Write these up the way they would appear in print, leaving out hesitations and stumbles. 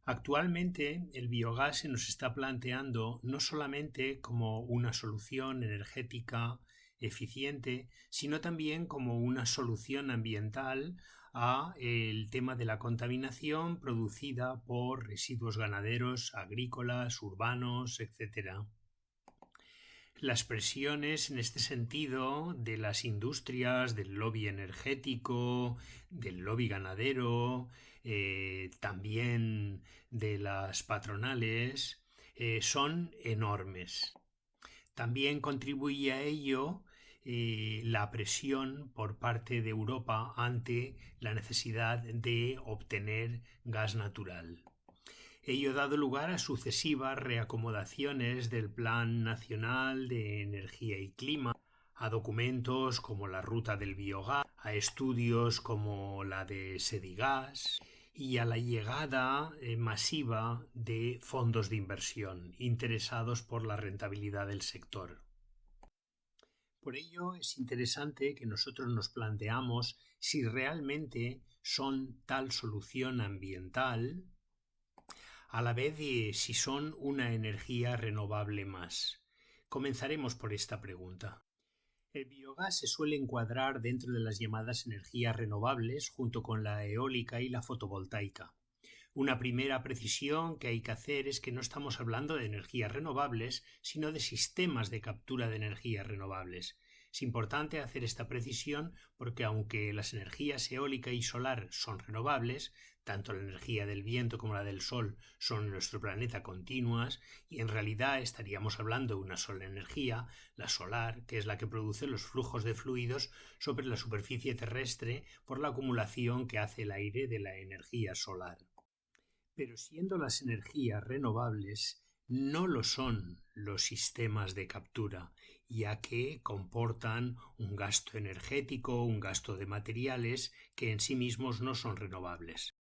Actualmente, el biogás se nos está planteando no solamente como una solución energética eficiente, sino también como una solución ambiental a el tema de la contaminación producida por residuos ganaderos, agrícolas, urbanos, etcétera. Las presiones en este sentido de las industrias, del lobby energético, del lobby ganadero, también de las patronales, son enormes. También contribuye a ello la presión por parte de Europa ante la necesidad de obtener gas natural. Ello ha dado lugar a sucesivas reacomodaciones del Plan Nacional de Energía y Clima, a documentos como la Ruta del Biogás, a estudios como la de Sedigas y a la llegada masiva de fondos de inversión interesados por la rentabilidad del sector. Por ello es interesante que nosotros nos planteamos si realmente son tal solución ambiental a la vez de si son una energía renovable más. Comenzaremos por esta pregunta. El biogás se suele encuadrar dentro de las llamadas energías renovables junto con la eólica y la fotovoltaica. Una primera precisión que hay que hacer es que no estamos hablando de energías renovables, sino de sistemas de captura de energías renovables. Es importante hacer esta precisión porque aunque las energías eólica y solar son renovables, tanto la energía del viento como la del sol son en nuestro planeta continuas y en realidad estaríamos hablando de una sola energía, la solar, que es la que produce los flujos de fluidos sobre la superficie terrestre por la acumulación que hace el aire de la energía solar. Pero siendo las energías renovables, no lo son los sistemas de captura, ya que comportan un gasto energético, un gasto de materiales que en sí mismos no son renovables.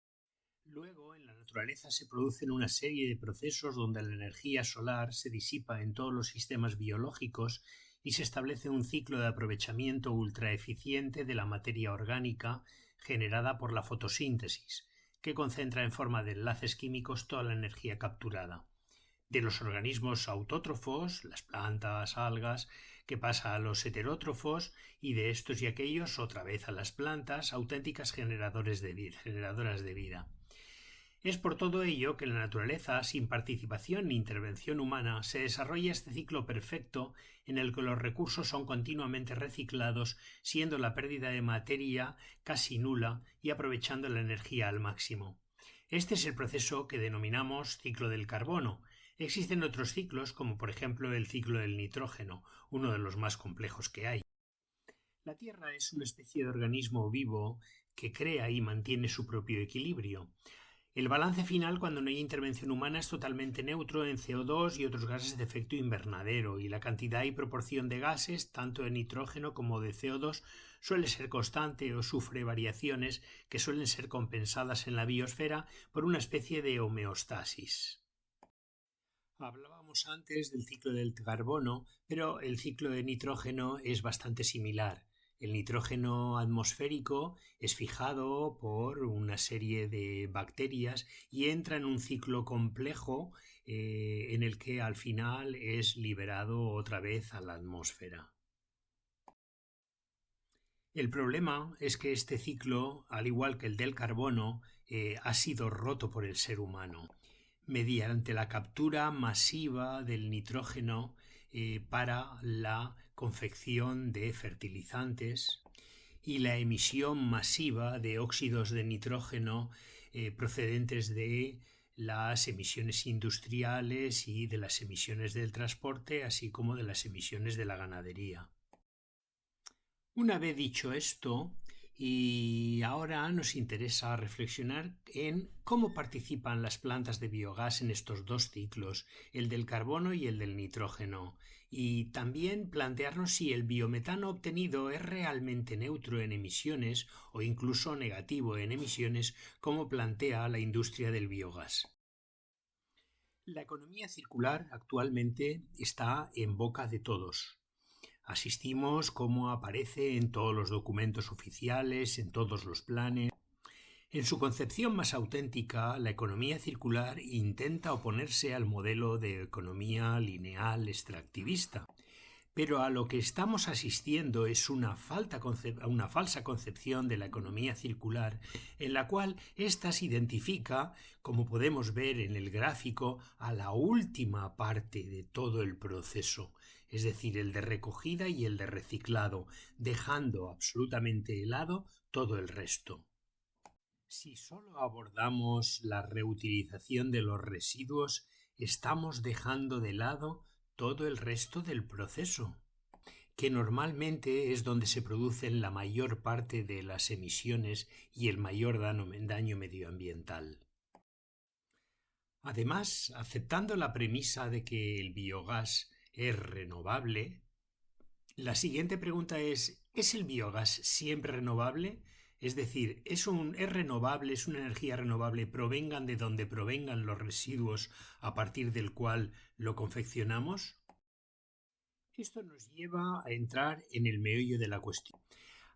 Luego, en la naturaleza se producen una serie de procesos donde la energía solar se disipa en todos los sistemas biológicos y se establece un ciclo de aprovechamiento ultraeficiente de la materia orgánica generada por la fotosíntesis, que concentra en forma de enlaces químicos toda la energía capturada. De los organismos autótrofos, las plantas, algas, que pasa a los heterótrofos y de estos y aquellos otra vez a las plantas, auténticas generadoras de vida. Es por todo ello que en la naturaleza, sin participación ni intervención humana, se desarrolla este ciclo perfecto en el que los recursos son continuamente reciclados, siendo la pérdida de materia casi nula y aprovechando la energía al máximo. Este es el proceso que denominamos ciclo del carbono. Existen otros ciclos, como por ejemplo el ciclo del nitrógeno, uno de los más complejos que hay. La Tierra es una especie de organismo vivo que crea y mantiene su propio equilibrio. El balance final, cuando no hay intervención humana, es totalmente neutro en CO2 y otros gases de efecto invernadero, y la cantidad y proporción de gases, tanto de nitrógeno como de CO2, suele ser constante o sufre variaciones que suelen ser compensadas en la biosfera por una especie de homeostasis. Hablábamos antes del ciclo del carbono, pero el ciclo de nitrógeno es bastante similar. El nitrógeno atmosférico es fijado por una serie de bacterias y entra en un ciclo complejo en el que al final es liberado otra vez a la atmósfera. El problema es que este ciclo, al igual que el del carbono, ha sido roto por el ser humano mediante la captura masiva del nitrógeno para la confección de fertilizantes y la emisión masiva de óxidos de nitrógeno procedentes de las emisiones industriales y de las emisiones del transporte, así como de las emisiones de la ganadería. Una vez dicho esto, y ahora nos interesa reflexionar en cómo participan las plantas de biogás en estos dos ciclos, el del carbono y el del nitrógeno, y también plantearnos si el biometano obtenido es realmente neutro en emisiones o incluso negativo en emisiones, como plantea la industria del biogás. La economía circular actualmente está en boca de todos. Asistimos como aparece en todos los documentos oficiales, en todos los planes. En su concepción más auténtica, la economía circular intenta oponerse al modelo de economía lineal extractivista, pero a lo que estamos asistiendo es una falsa concepción de la economía circular, en la cual ésta se identifica, como podemos ver en el gráfico, a la última parte de todo el proceso, es decir, el de recogida y el de reciclado, dejando absolutamente de lado todo el resto. Si solo abordamos la reutilización de los residuos, estamos dejando de lado todo el resto del proceso, que normalmente es donde se producen la mayor parte de las emisiones y el mayor daño medioambiental. Además, aceptando la premisa de que el biogás es renovable, la siguiente pregunta ¿es el biogás siempre renovable? Es decir, ¿es renovable, es una energía renovable, provengan de donde provengan los residuos a partir del cual lo confeccionamos? Esto nos lleva a entrar en el meollo de la cuestión.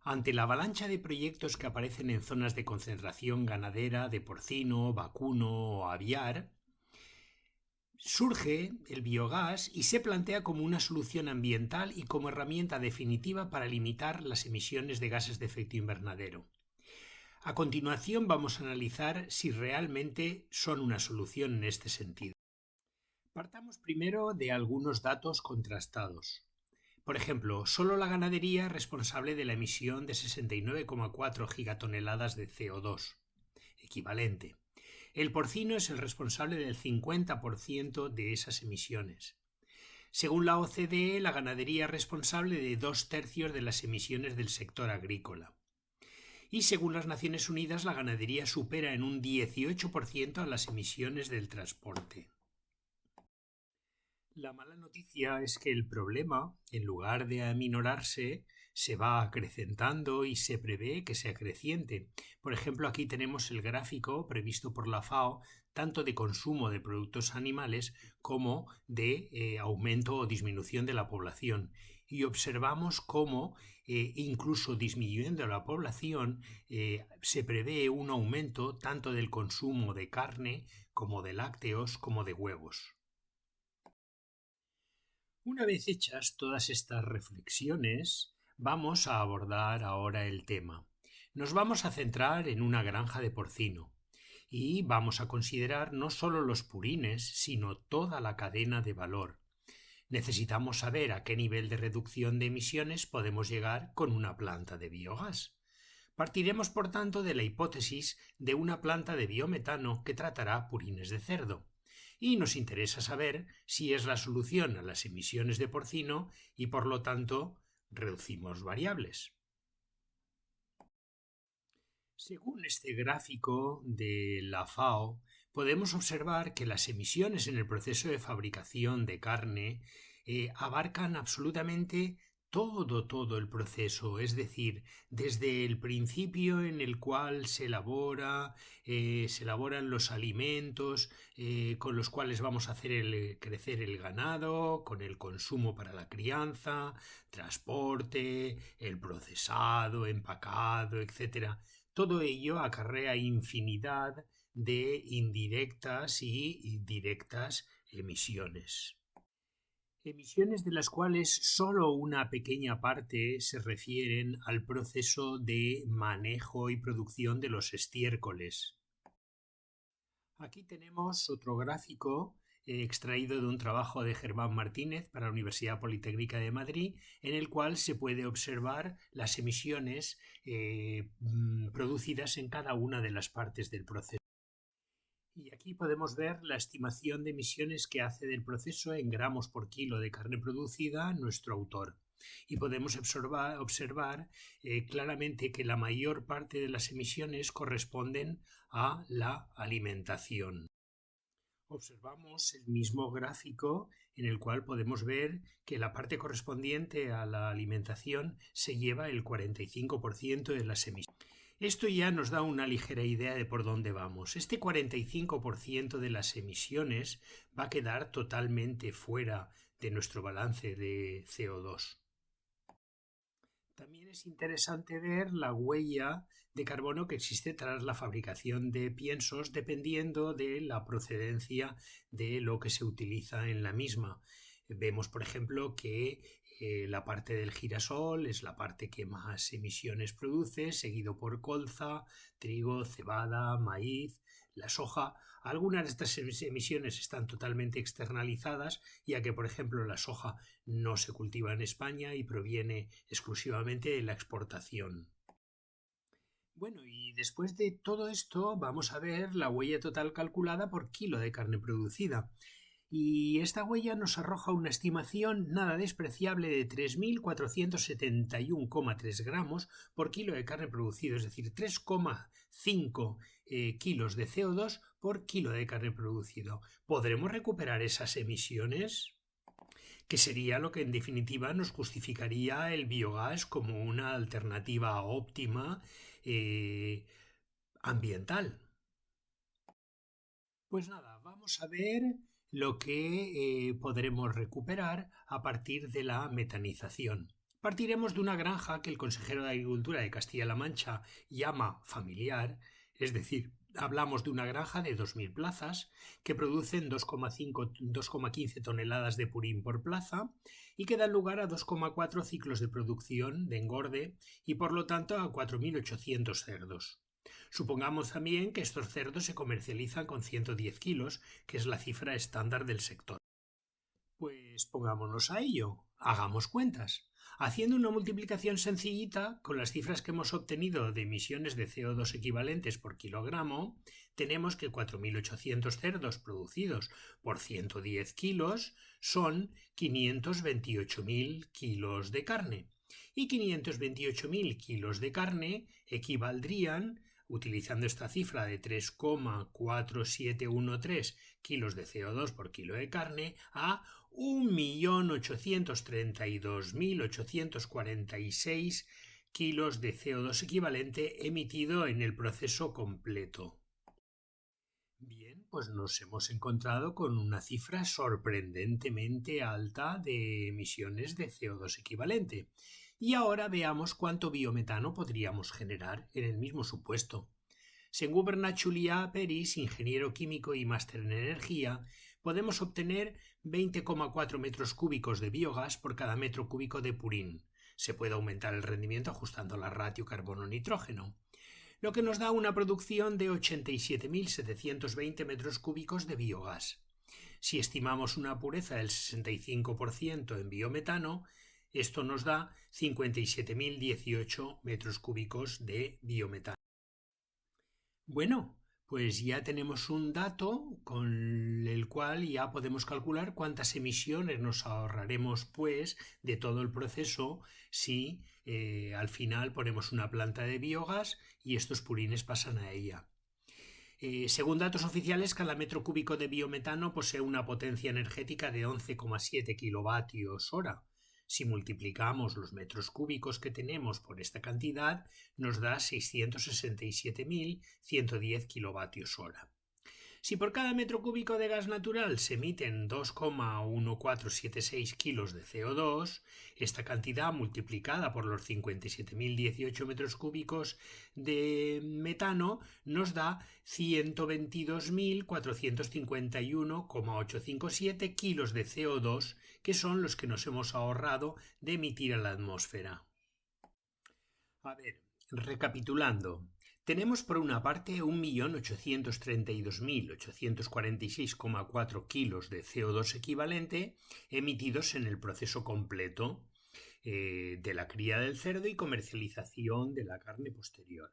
Ante la avalancha de proyectos que aparecen en zonas de concentración ganadera de porcino, vacuno o aviar, surge el biogás y se plantea como una solución ambiental y como herramienta definitiva para limitar las emisiones de gases de efecto invernadero. A continuación vamos a analizar si realmente son una solución en este sentido. Partamos primero de algunos datos contrastados. Por ejemplo, solo la ganadería es responsable de la emisión de 69,4 gigatoneladas de CO2, equivalente. El porcino es el responsable del 50% de esas emisiones. Según la OCDE, la ganadería es responsable de 2/3 de las emisiones del sector agrícola. Y según las Naciones Unidas, la ganadería supera en un 18% a las emisiones del transporte. La mala noticia es que el problema, en lugar de aminorarse, se va acrecentando y se prevé que sea creciente. Por ejemplo, aquí tenemos el gráfico previsto por la FAO, tanto de consumo de productos animales como de aumento o disminución de la población. Y observamos cómo, incluso disminuyendo la población, se prevé un aumento tanto del consumo de carne como de lácteos como de huevos. Una vez hechas todas estas reflexiones, vamos a abordar ahora el tema. Nos vamos a centrar en una granja de porcino y vamos a considerar no solo los purines, sino toda la cadena de valor. Necesitamos saber a qué nivel de reducción de emisiones podemos llegar con una planta de biogás. Partiremos, por tanto, de la hipótesis de una planta de biometano que tratará purines de cerdo. Y nos interesa saber si es la solución a las emisiones de porcino y, por lo tanto, reducimos variables. Según este gráfico de la FAO, podemos observar que las emisiones en el proceso de fabricación de carne abarcan absolutamente todo el proceso, es decir, desde el principio en el cual se elaboran los alimentos con los cuales vamos a hacer crecer el ganado, con el consumo para la crianza, transporte, el procesado, empacado, etc. Todo ello acarrea infinidad de indirectas y directas emisiones. Emisiones de las cuales solo una pequeña parte se refieren al proceso de manejo y producción de los estiércoles. Aquí tenemos otro gráfico extraído de un trabajo de Germán Martínez para la Universidad Politécnica de Madrid, en el cual se puede observar las emisiones producidas en cada una de las partes del proceso. Y aquí podemos ver la estimación de emisiones que hace del proceso en gramos por kilo de carne producida nuestro autor. Y podemos observar claramente que la mayor parte de las emisiones corresponden a la alimentación. Observamos el mismo gráfico en el cual podemos ver que la parte correspondiente a la alimentación se lleva el 45% de las emisiones. Esto ya nos da una ligera idea de por dónde vamos. Este 45% de las emisiones va a quedar totalmente fuera de nuestro balance de CO2. También es interesante ver la huella de carbono que existe tras la fabricación de piensos dependiendo de la procedencia de lo que se utiliza en la misma. Vemos, por ejemplo, que la parte del girasol es la parte que más emisiones produce, seguido por colza, trigo, cebada, maíz, la soja. Algunas de estas emisiones están totalmente externalizadas, ya que, por ejemplo, la soja no se cultiva en España y proviene exclusivamente de la exportación. Bueno, y después de todo esto vamos a ver la huella total calculada por kilo de carne producida. Y esta huella nos arroja una estimación nada despreciable de 3.471,3 gramos por kilo de carne producido, es decir, 3,5 kilos de CO2 por kilo de carne producido. ¿Podremos recuperar esas emisiones? Que sería lo que en definitiva nos justificaría el biogás como una alternativa óptima ambiental. Pues nada, vamos a ver lo que podremos recuperar a partir de la metanización. Partiremos de una granja que el consejero de Agricultura de Castilla-La Mancha llama familiar, es decir, hablamos de una granja de 2.000 plazas que producen 2,15 toneladas de purín por plaza y que dan lugar a 2,4 ciclos de producción de engorde y por lo tanto a 4.800 cerdos. Supongamos también que estos cerdos se comercializan con 110 kilos, que es la cifra estándar del sector. Pues pongámonos a ello, hagamos cuentas. Haciendo una multiplicación sencillita con las cifras que hemos obtenido de emisiones de CO2 equivalentes por kilogramo, tenemos que 4.800 cerdos producidos por 110 kilos son 528.000 kilos de carne. Y 528.000 kilos de carne equivaldrían, utilizando esta cifra de 3,4713 kilos de CO2 por kilo de carne, a 1.832.846 kilos de CO2 equivalente emitido en el proceso completo. Bien, pues nos hemos encontrado con una cifra sorprendentemente alta de emisiones de CO2 equivalente. Y ahora veamos cuánto biometano podríamos generar en el mismo supuesto. Según Bernat Julià Peris, ingeniero químico y máster en energía, podemos obtener 20,4 metros cúbicos de biogás por cada metro cúbico de purín. Se puede aumentar el rendimiento ajustando la ratio carbono-nitrógeno, lo que nos da una producción de 87.720 metros cúbicos de biogás. Si estimamos una pureza del 65% en biometano, esto nos da 57.018 metros cúbicos de biometano. Bueno, pues ya tenemos un dato con el cual ya podemos calcular cuántas emisiones nos ahorraremos pues de todo el proceso si al final ponemos una planta de biogás y estos purines pasan a ella. Según datos oficiales, cada metro cúbico de biometano posee una potencia energética de 11,7 kilovatios hora. Si multiplicamos los metros cúbicos que tenemos por esta cantidad, nos da 667.110 kilovatios hora. Si por cada metro cúbico de gas natural se emiten 2,1476 kilos de CO2, esta cantidad multiplicada por los 57.018 metros cúbicos de metano nos da 122.451,857 kilos de CO2, que son los que nos hemos ahorrado de emitir a la atmósfera. A ver, recapitulando. Tenemos por una parte 1.832.846,4 kilos de CO2 equivalente emitidos en el proceso completo de la cría del cerdo y comercialización de la carne posterior.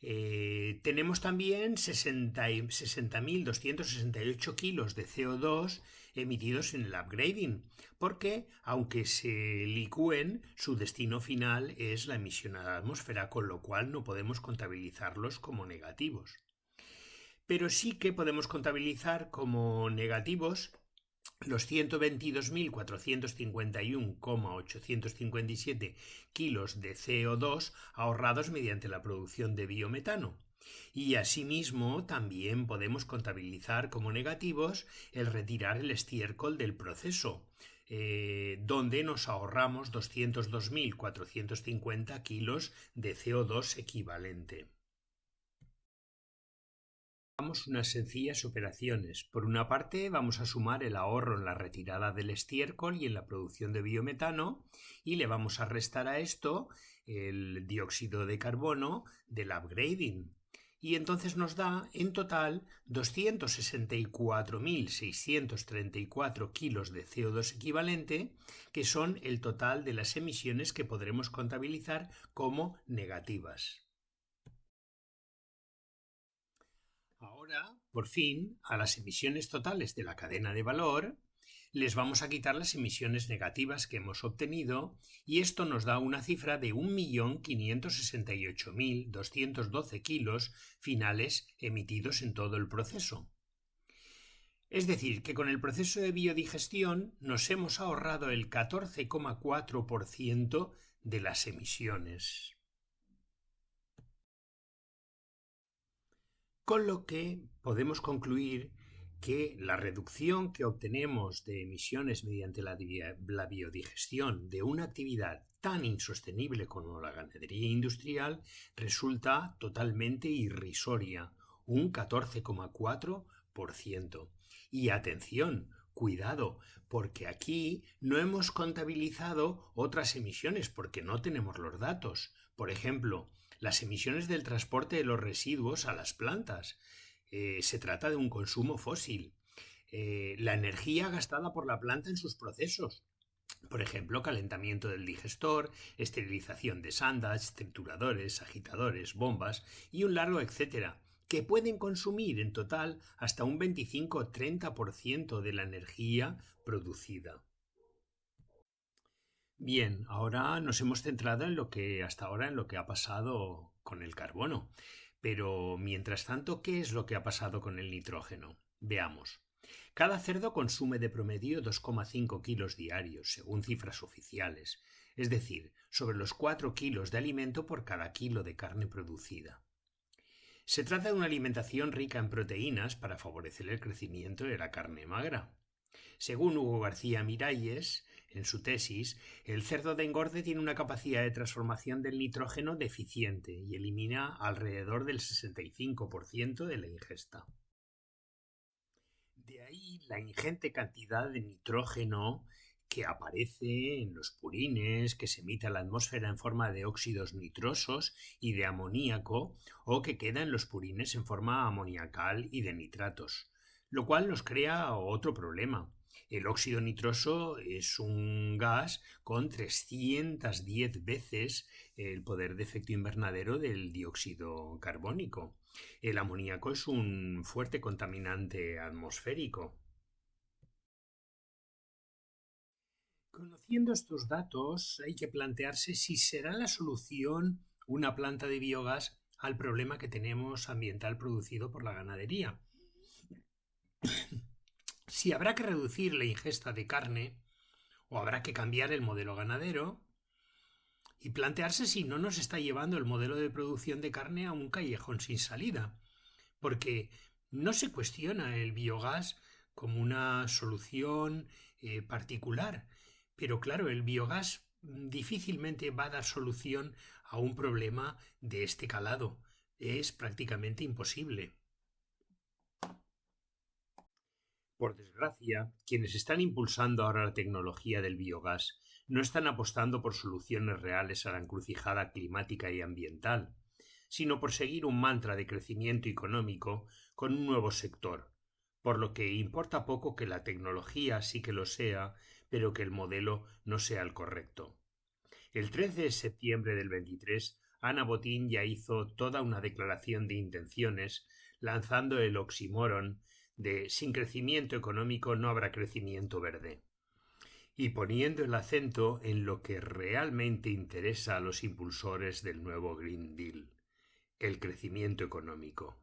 Tenemos también 60.268 kilos de CO2 emitidos en el upgrading, porque aunque se licúen, su destino final es la emisión a la atmósfera, con lo cual no podemos contabilizarlos como negativos. Pero sí que podemos contabilizar como negativos los 122.451,857 kilos de CO2 ahorrados mediante la producción de biometano. Y asimismo también podemos contabilizar como negativos el retirar el estiércol del proceso, donde nos ahorramos 202.450 kilos de CO2 equivalente. Hagamos unas sencillas operaciones. Por una parte, vamos a sumar el ahorro en la retirada del estiércol y en la producción de biometano, y le vamos a restar a esto el dióxido de carbono del upgrading. Y entonces nos da en total 264.634 kilos de CO2 equivalente, que son el total de las emisiones que podremos contabilizar como negativas. Ahora, por fin, a las emisiones totales de la cadena de valor les vamos a quitar las emisiones negativas que hemos obtenido, y esto nos da una cifra de 1.568.212 kilos finales emitidos en todo el proceso. Es decir, que con el proceso de biodigestión nos hemos ahorrado el 14,4% de las emisiones. Con lo que podemos concluir que la reducción que obtenemos de emisiones mediante la biodigestión de una actividad tan insostenible como la ganadería industrial resulta totalmente irrisoria, un 14,4%. Y atención, cuidado, porque aquí no hemos contabilizado otras emisiones porque no tenemos los datos. Por ejemplo, las emisiones del transporte de los residuos a las plantas. Se trata de un consumo fósil. La energía gastada por la planta en sus procesos. Por ejemplo, calentamiento del digestor, esterilización de sandats, trituradores, agitadores, bombas y un largo etcétera, que pueden consumir en total hasta un 25-30% de la energía producida. Bien, ahora nos hemos centrado en lo que hasta ahora en lo que ha pasado con el carbono. Pero mientras tanto, ¿qué es lo que ha pasado con el nitrógeno? Veamos. Cada cerdo consume de promedio 2,5 kilos diarios, según cifras oficiales, es decir, sobre los 4 kilos de alimento por cada kilo de carne producida. Se trata de una alimentación rica en proteínas para favorecer el crecimiento de la carne magra. Según Hugo García Miralles, en su tesis, el cerdo de engorde tiene una capacidad de transformación del nitrógeno deficiente y elimina alrededor del 65% de la ingesta. De ahí la ingente cantidad de nitrógeno que aparece en los purines, que se emite a la atmósfera en forma de óxidos nitrosos y de amoníaco, o que queda en los purines en forma amoniacal y de nitratos, lo cual nos crea otro problema. El óxido nitroso es un gas con 310 veces el poder de efecto invernadero del dióxido carbónico. El amoníaco es un fuerte contaminante atmosférico. Conociendo estos datos, hay que plantearse si será la solución una planta de biogás al problema que tenemos ambiental producido por la ganadería. Si habrá que reducir la ingesta de carne o habrá que cambiar el modelo ganadero y plantearse si no nos está llevando el modelo de producción de carne a un callejón sin salida, porque no se cuestiona el biogás como una solución particular, pero claro, el biogás difícilmente va a dar solución a un problema de este calado. Es prácticamente imposible. Por desgracia, quienes están impulsando ahora la tecnología del biogás no están apostando por soluciones reales a la encrucijada climática y ambiental, sino por seguir un mantra de crecimiento económico con un nuevo sector, por lo que importa poco que la tecnología sí que lo sea, pero que el modelo no sea el correcto. El 13 de septiembre del 23, Ana Botín ya hizo toda una declaración de intenciones, lanzando el oxímoron de sin crecimiento económico no habrá crecimiento verde, y poniendo el acento en lo que realmente interesa a los impulsores del nuevo Green Deal, el crecimiento económico.